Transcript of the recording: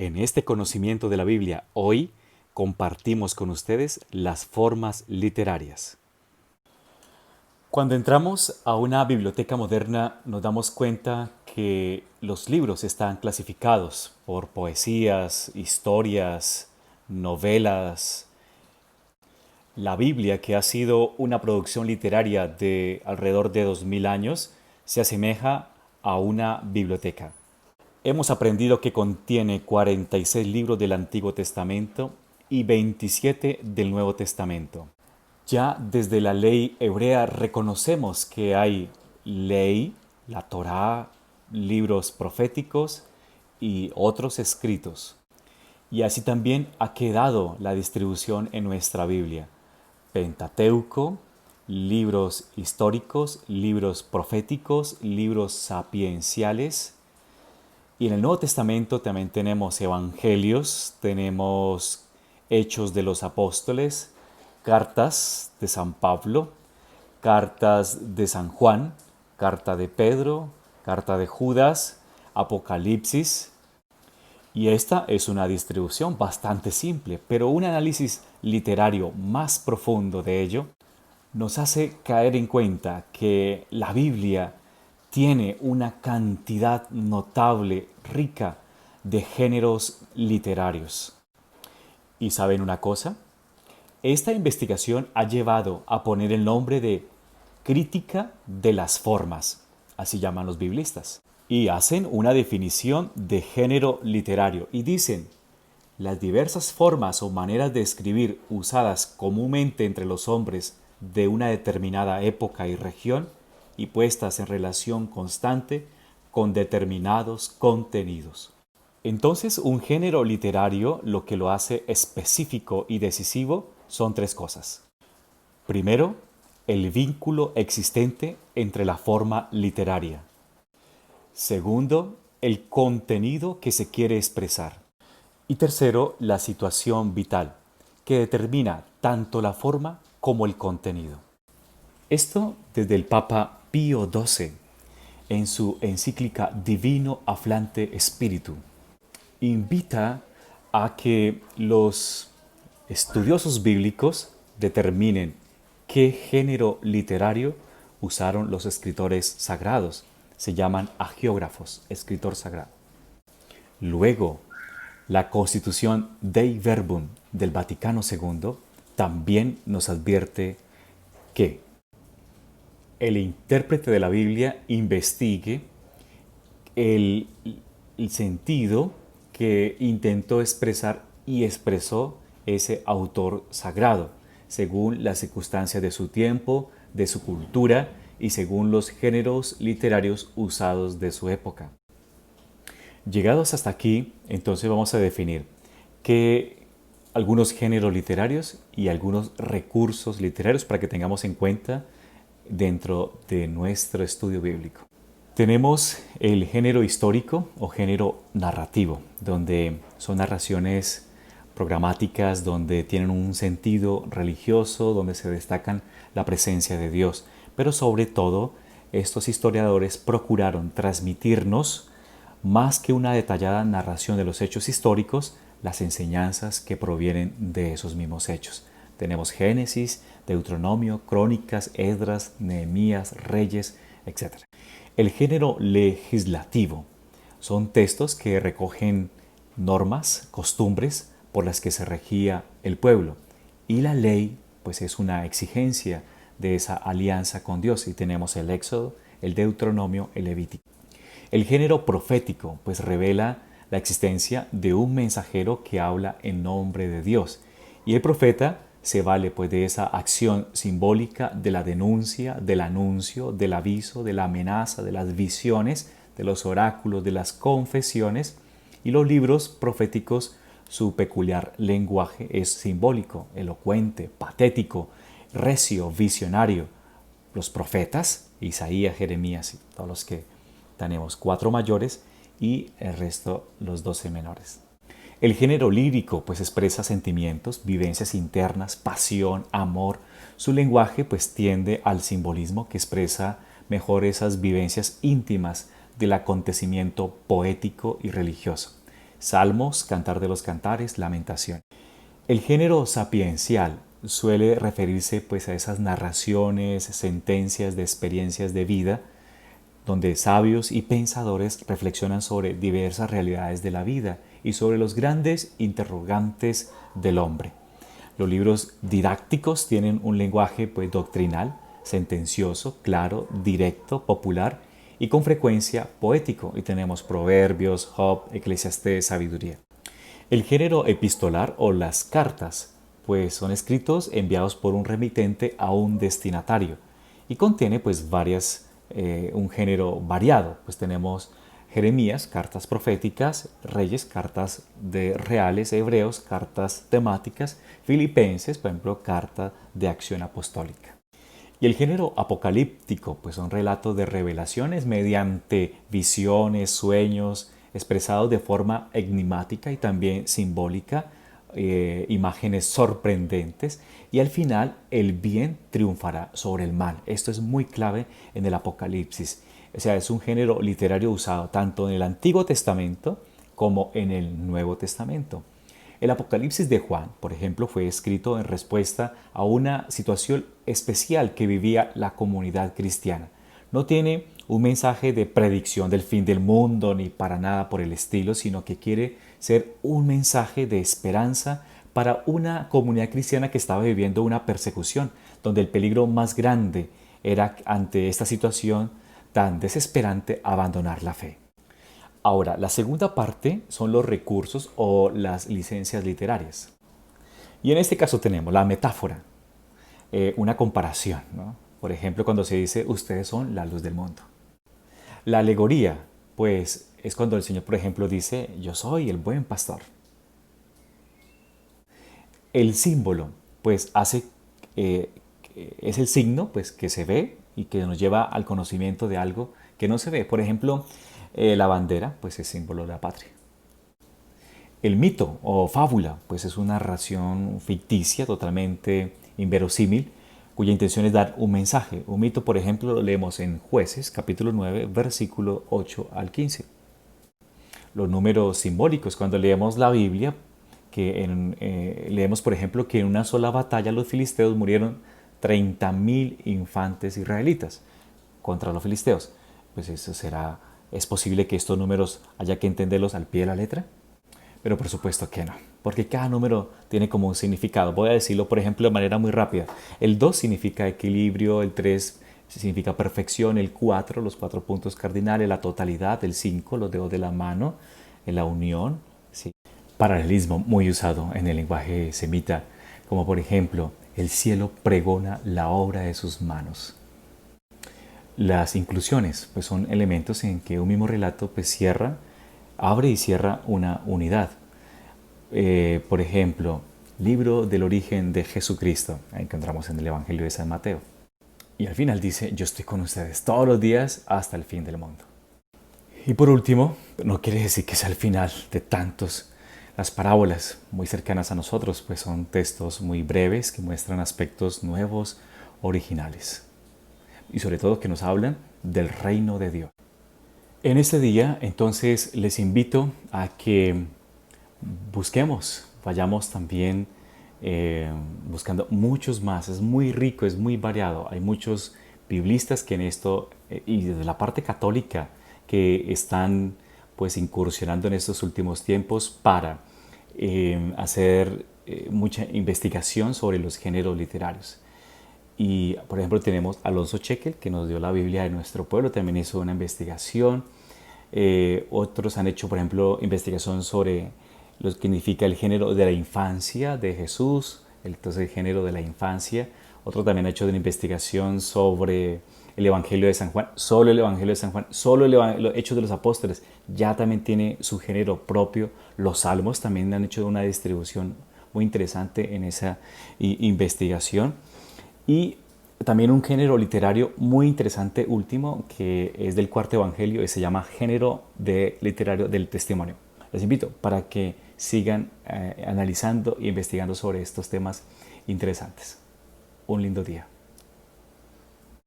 En este conocimiento de la Biblia, hoy compartimos con ustedes las formas literarias. Cuando entramos a una biblioteca moderna, nos damos cuenta que los libros están clasificados por poesías, historias, novelas. La Biblia, que ha sido una producción literaria de alrededor de 2000 años, se asemeja a una biblioteca. Hemos aprendido que contiene 46 libros del Antiguo Testamento y 27 del Nuevo Testamento. Ya desde la ley hebrea reconocemos que hay ley, la Torá, libros proféticos y otros escritos. Y así también ha quedado la distribución en nuestra Biblia. Pentateuco, libros históricos, libros proféticos, libros sapienciales. Y en el Nuevo Testamento también tenemos evangelios, tenemos hechos de los apóstoles, cartas de San Pablo, cartas de San Juan, carta de Pedro, carta de Judas, Apocalipsis. Y esta es una distribución bastante simple, pero un análisis literario más profundo de ello nos hace caer en cuenta que la Biblia tiene una cantidad notable, rica, de géneros literarios. ¿Y saben una cosa? Esta investigación ha llevado a poner el nombre de crítica de las formas, así llaman los biblistas, y hacen una definición de género literario y dicen: las diversas formas o maneras de escribir usadas comúnmente entre los hombres de una determinada época y región y puestas en relación constante con determinados contenidos. Entonces, un género literario lo que lo hace específico y decisivo son tres cosas. Primero, el vínculo existente entre la forma literaria. Segundo, el contenido que se quiere expresar. Y tercero, la situación vital, que determina tanto la forma como el contenido. Esto desde el Papa Pío XII, en su encíclica Divino Afflante Spiritu, invita a que los estudiosos bíblicos determinen qué género literario usaron los escritores sagrados. Se llaman agiógrafos, escritor sagrado. Luego, la Constitución Dei Verbum del Vaticano II también nos advierte que el intérprete de la Biblia investigue el, el sentido que intentó expresar y expresó ese autor sagrado, según las circunstancias de su tiempo, de su cultura y según los géneros literarios usados de su época. Llegados hasta aquí, entonces vamos a definir que algunos géneros literarios y algunos recursos literarios para que tengamos en cuenta dentro de nuestro estudio bíblico. Tenemos el género histórico o género narrativo, donde son narraciones programáticas, donde tienen un sentido religioso, donde se destacan la presencia de Dios. Pero sobre todo, estos historiadores procuraron transmitirnos, más que una detallada narración de los hechos históricos, las enseñanzas que provienen de esos mismos hechos. Tenemos Génesis, Deuteronomio, Crónicas, Esdras, Nehemías, Reyes, etc. El género legislativo son textos que recogen normas, costumbres por las que se regía el pueblo. Y la ley, pues es una exigencia de esa alianza con Dios. Y tenemos el Éxodo, el Deuteronomio, el Levítico. El género profético, pues revela la existencia de un mensajero que habla en nombre de Dios. Y el profeta se vale pues de esa acción simbólica de la denuncia, del anuncio, del aviso, de la amenaza, de las visiones, de los oráculos, de las confesiones. Y los libros proféticos, su peculiar lenguaje es simbólico, elocuente, patético, recio, visionario. Los profetas, Isaías, Jeremías y todos los que tenemos 4 mayores y el resto los 12 menores. El género lírico pues expresa sentimientos, vivencias internas, pasión, amor. Su lenguaje pues tiende al simbolismo que expresa mejor esas vivencias íntimas del acontecimiento poético y religioso. Salmos, Cantar de los Cantares, Lamentación. El género sapiencial suele referirse pues a esas narraciones, sentencias de experiencias de vida, donde sabios y pensadores reflexionan sobre diversas realidades de la vida y sobre los grandes interrogantes del hombre. Los libros didácticos tienen un lenguaje pues, doctrinal, sentencioso, claro, directo, popular y con frecuencia poético. Y tenemos Proverbios, Job, Eclesiastés, Sabiduría. El género epistolar o las cartas pues son escritos enviados por un remitente a un destinatario y contiene pues un género variado. Pues tenemos Jeremías, cartas proféticas, Reyes, cartas de reales hebreos, cartas temáticas, Filipenses, por ejemplo, carta de acción apostólica. Y el género apocalíptico, pues son relatos de revelaciones mediante visiones, sueños, expresados de forma enigmática y también simbólica, imágenes sorprendentes, y al final el bien triunfará sobre el mal. Esto es muy clave en el Apocalipsis. O sea, es un género literario usado tanto en el Antiguo Testamento como en el Nuevo Testamento. El Apocalipsis de Juan, por ejemplo, fue escrito en respuesta a una situación especial que vivía la comunidad cristiana. No tiene un mensaje de predicción del fin del mundo ni para nada por el estilo, sino que quiere ser un mensaje de esperanza para una comunidad cristiana que estaba viviendo una persecución, donde el peligro más grande era ante esta situación tan desesperante abandonar la fe. Ahora, la segunda parte son los recursos o las licencias literarias. Y en este caso tenemos la metáfora, una comparación, ¿no? Por ejemplo, cuando se dice, ustedes son la luz del mundo. La alegoría, pues, es cuando el Señor, por ejemplo, dice, yo soy el buen pastor. El símbolo, pues, es el signo, pues, que se ve y que nos lleva al conocimiento de algo que no se ve. Por ejemplo, la bandera, pues, es símbolo de la patria. El mito o fábula, pues, es una narración ficticia, totalmente inverosímil, cuya intención es dar un mensaje. Un mito, por ejemplo, lo leemos en Jueces, capítulo 9, versículo 8 al 15. Los números simbólicos, cuando leemos la Biblia, leemos, por ejemplo, que en una sola batalla los filisteos murieron 30.000 infantes israelitas contra los filisteos. Pues es posible que estos números haya que entenderlos al pie de la letra, pero por supuesto que no, porque cada número tiene como un significado. Voy a decirlo, por ejemplo, de manera muy rápida. El 2 significa equilibrio, el 3 significa perfección, el 4 los 4 puntos cardinales, la totalidad, el 5 los dedos de la mano, la unión. ¿Sí? Paralelismo muy usado en el lenguaje semita, como por ejemplo, el cielo pregona la obra de sus manos. Las inclusiones pues son elementos en que un mismo relato pues abre y cierra una unidad. Por ejemplo, libro del origen de Jesucristo, ahí encontramos en el Evangelio de San Mateo. Y al final dice, yo estoy con ustedes todos los días hasta el fin del mundo. Y por último, no quiere decir que sea el final de tantos. Las parábolas muy cercanas a nosotros pues son textos muy breves que muestran aspectos nuevos, originales. Y sobre todo que nos hablan del reino de Dios. En este día, entonces, les invito a que vayamos también buscando muchos más. Es muy rico, es muy variado. Hay muchos biblistas que en esto, y desde la parte católica, que están pues incursionando en estos últimos tiempos para hacer mucha investigación sobre los géneros literarios. Y, por ejemplo, tenemos a Alonso Chequel, que nos dio la Biblia de nuestro pueblo, también hizo una investigación. Otros han hecho, por ejemplo, investigación sobre lo que significa el género de la infancia de Jesús, entonces el género de la infancia. Otro también ha hecho una investigación sobre el Evangelio de San Juan, solo el Evangelio de San Juan, solo los Hechos de los Apóstoles, ya también tiene su género propio. Los Salmos también han hecho una distribución muy interesante en esa investigación. Y también un género literario muy interesante último que es del cuarto evangelio y se llama género literario del testimonio. Les invito para que sigan analizando e investigando sobre estos temas interesantes. Un lindo día.